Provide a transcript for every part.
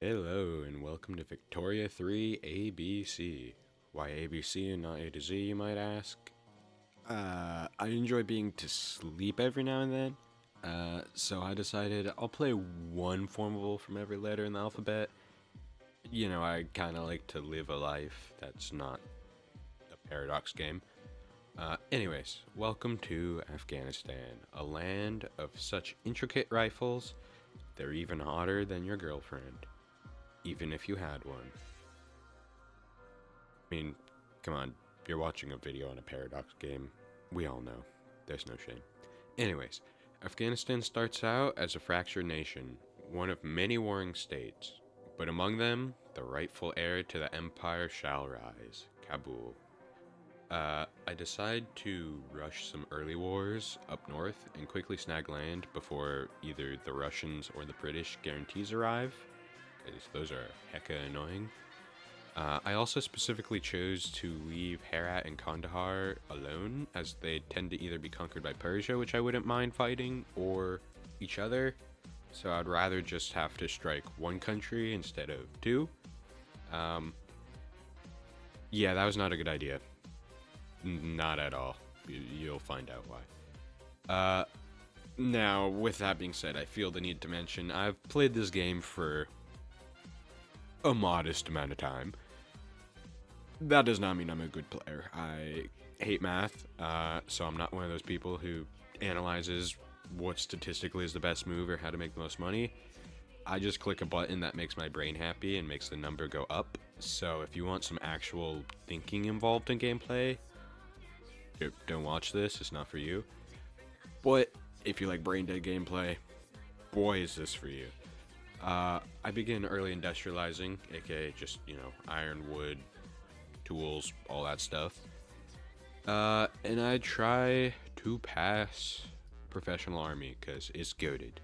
Hello and welcome to Victoria 3 ABC. Why ABC and not A to Z, you might ask? I enjoy being to sleep every now and then. So I decided I'll play one formable from every letter in the alphabet. I kind of like to live a life that's not a paradox game. Anyways, welcome to Afghanistan, a land of such intricate rifles, they're even hotter than your girlfriend, even if you had one. I mean, come on, you're watching a video on a paradox game. We all know. There's no shame. Anyways, Afghanistan starts out as a fractured nation, one of many warring states. But among them, the rightful heir to the empire shall rise, Kabul. I decide to rush some early wars up north and quickly snag land before either the Russians or the British guarantees arrive, because those are hecka annoying. I also specifically chose to leave Herat and Kandahar alone, as they tend to either be conquered by Persia, which I wouldn't mind fighting, or each other. So I'd rather just have to strike one country instead of two. Yeah, that was not a good idea. Not at all. You'll find out why. Now, with that being said, I feel the need to mention I've played this game for a modest amount of time. That does not mean I'm a good player. I hate math, so I'm not one of those people who analyzes what statistically is the best move or how to make the most money. I just click a button that makes my brain happy and makes the number go up. So if you want some actual thinking involved in gameplay, don't watch this. It's not for you. But if you like brain dead gameplay, boy, is this for you. I begin early industrializing, aka just, iron, wood, tools, all that stuff. And I try to pass professional army because it's goated.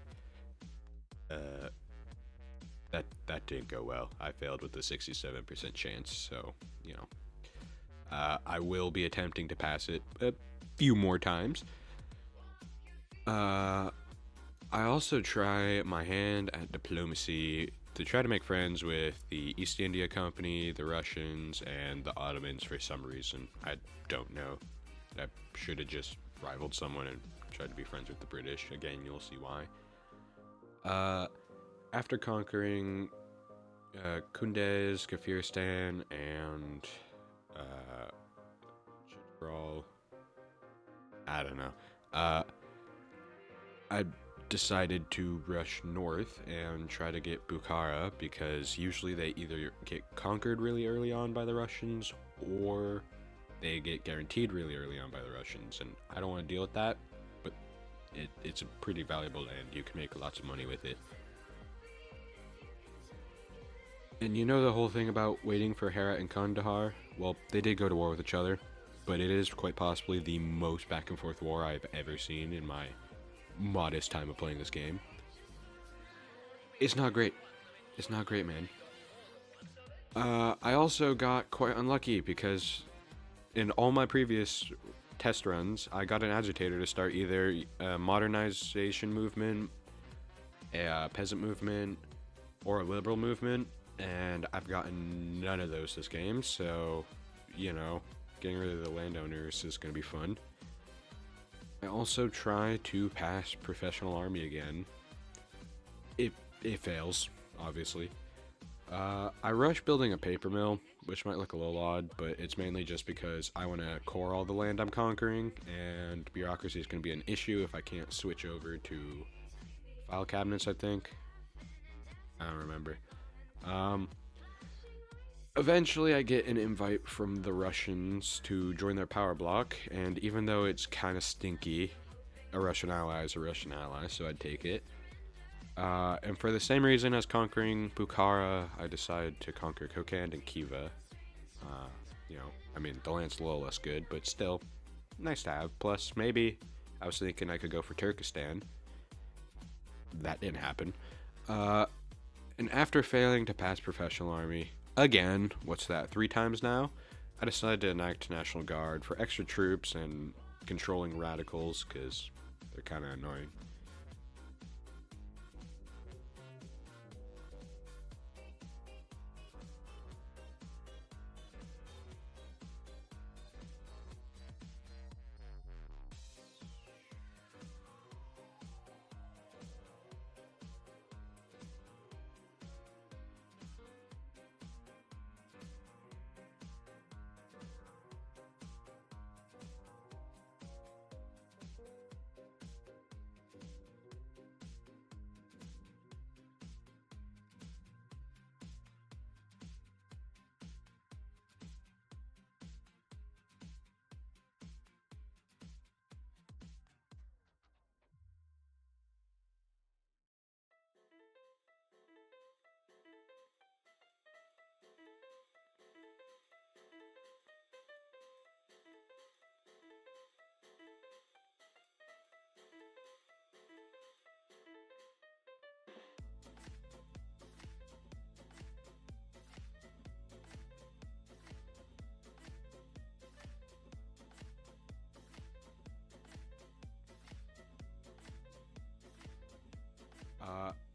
That didn't go well. I failed with the 67% chance, so, I will be attempting to pass it a few more times. I also try my hand at diplomacy to try to make friends with the East India Company, the Russians, and the Ottomans for some reason. I don't know. I should have just rivaled someone and tried to be friends with the British. Again, you'll see why. After conquering Kunduz, Kafiristan, and Chitral, I don't know. I decided to rush north and try to get Bukhara because usually they either get conquered really early on by the Russians or they get guaranteed really early on by the Russians, and I don't want to deal with that, but it's a pretty valuable land. You can make lots of money with it. And you know the whole thing about waiting for Herat and Kandahar? Well, they did go to war with each other, but it is quite possibly the most back and forth war I've ever seen in my modest time of playing this game. It's not great. It's not great, man. I also got quite unlucky because in all my previous test runs, I got an agitator to start either a modernization movement, a peasant movement, or a liberal movement, and I've gotten none of those this game, so, getting rid of the landowners is going to be fun. I also try to pass professional army again. It fails, obviously. I rush building a paper mill, which might look a little odd, but it's mainly just because I want to core all the land I'm conquering, and bureaucracy is going to be an issue if I can't switch over to file cabinets, I think. I don't remember. Eventually, I get an invite from the Russians to join their power bloc, and even though it's kind of stinky, a Russian ally is a Russian ally, so I'd take it. And for the same reason as conquering Bukhara, I decided to conquer Kokand and Khiva. The land's a little less good, but still, nice to have. Plus, maybe I was thinking I could go for Turkestan. That didn't happen. And after failing to pass professional army, again, what's that, 3 times now? I decided to enact National Guard for extra troops and controlling radicals, because they're kind of annoying.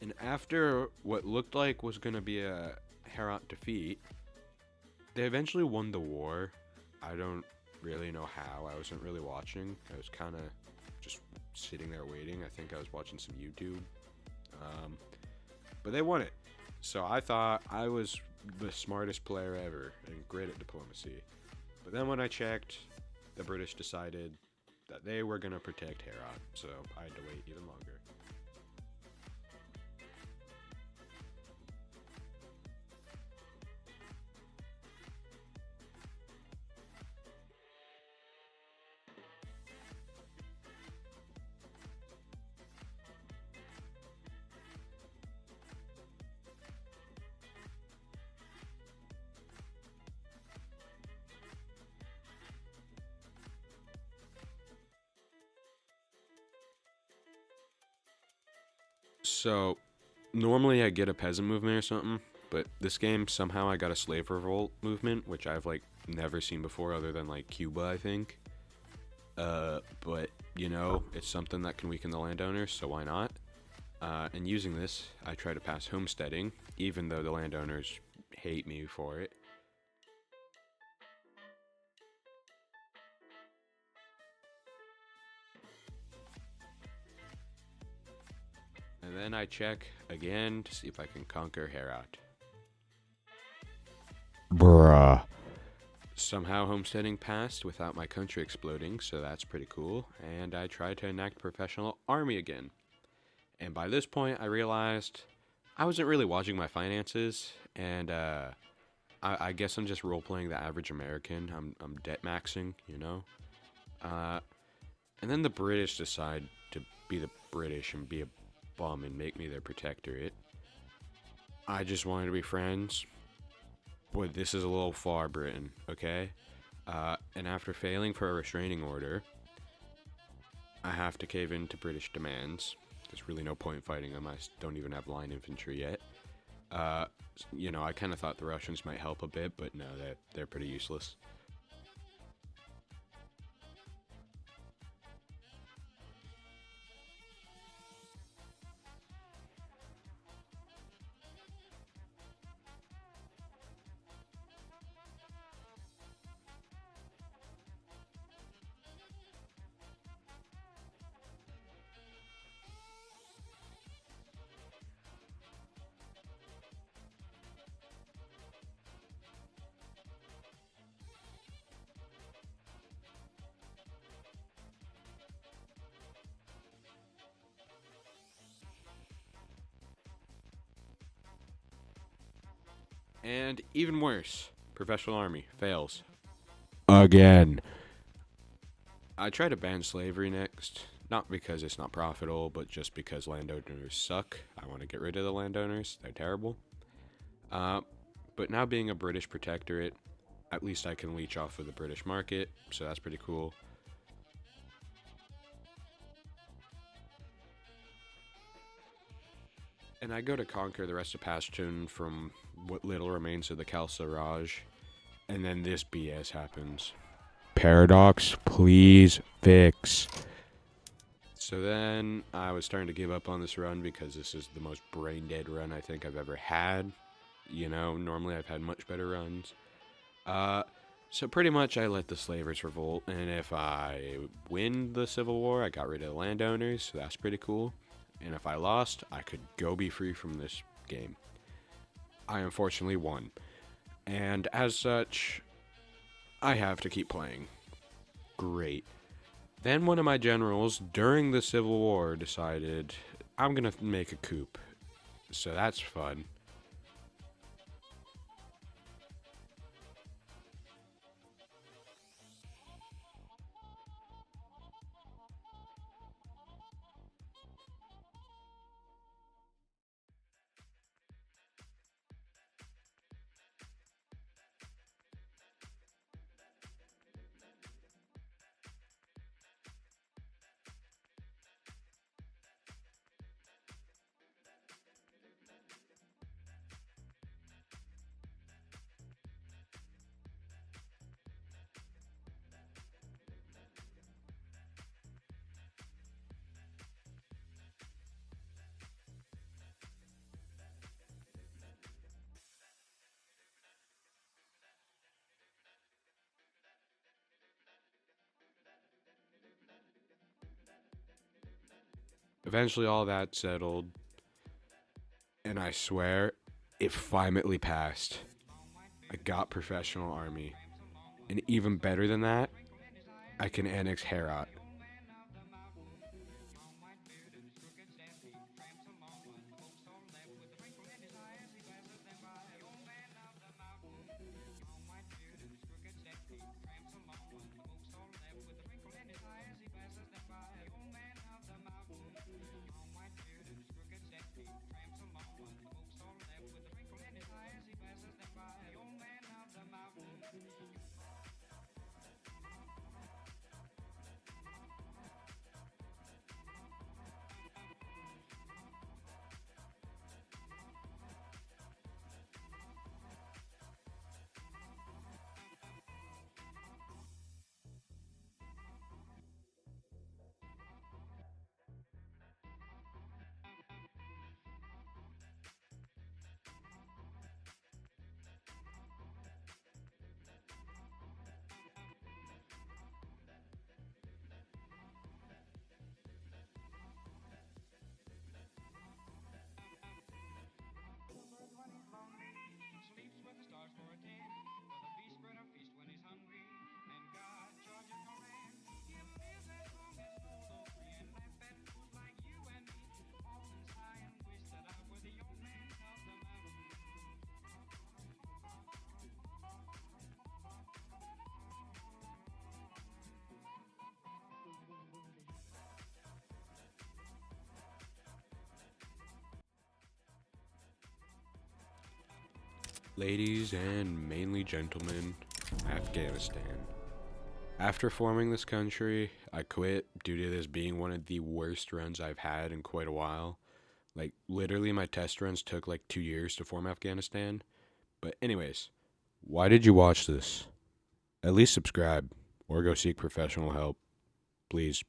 And after what looked like was going to be a Herat defeat, they eventually won the war. I don't really know how. I wasn't really watching. I was kind of just sitting there waiting. I think I was watching some YouTube. Um, but they won it. So I thought I was the smartest player ever and great at diplomacy. But then when I checked, the British decided that they were going to protect Herat. So I had to wait even longer. So normally I get a peasant movement or something, but this game somehow I got a slave revolt movement, which I've like never seen before other than like Cuba, I think. But you know, it's something that can weaken the landowners, so why not? And using this, I try to pass homesteading, even though the landowners hate me for it. And then I check again to see if I can conquer Herat. Bruh. Somehow homesteading passed without my country exploding, so that's pretty cool. And I tried to enact professional army again. And by this point, I realized I wasn't really watching my finances, and I guess I'm just role-playing the average American. I'm debt maxing, you know? Uh, and then the British decide to be the British and be a bum and make me their protectorate. I just wanted to be friends. Boy, this is a little far, Britain, okay? And after failing for a restraining order, I have to cave in to British demands. There's really no point fighting them. I don't even have line infantry yet. You know, I kind of thought the Russians might help a bit, but no, they're pretty useless. And even worse, professional army fails. Again. I try to ban slavery next, not because it's not profitable, but just because landowners suck. I want to get rid of the landowners. They're terrible. Uh, but now being a British protectorate, at least I can leech off of the British market, so that's pretty cool. And I go to conquer the rest of Pashtun from what little remains of the Khalsa Raj, and then this BS happens. Paradox, please fix. So then I was starting to give up on this run because this is the most brain dead run I think I've ever had. You know, normally I've had much better runs. So pretty much I let the slavers revolt, and if I win the Civil War, I got rid of the landowners, so that's pretty cool. And if I lost, I could go be free from this game. I unfortunately won. And as such, I have to keep playing. Great. Then one of my generals, during the Civil War, decided, I'm gonna make a coup. So that's fun. Eventually, all that settled, and I swear, it finally passed. I got professional army. And even better than that, I can annex Herat. Ladies and mainly gentlemen, Afghanistan. After forming this country, I quit due to this being one of the worst runs I've had in quite a while. Like, literally, my test runs took like 2 years to form Afghanistan. But, anyways, why did you watch this? At least subscribe or go seek professional help. Please.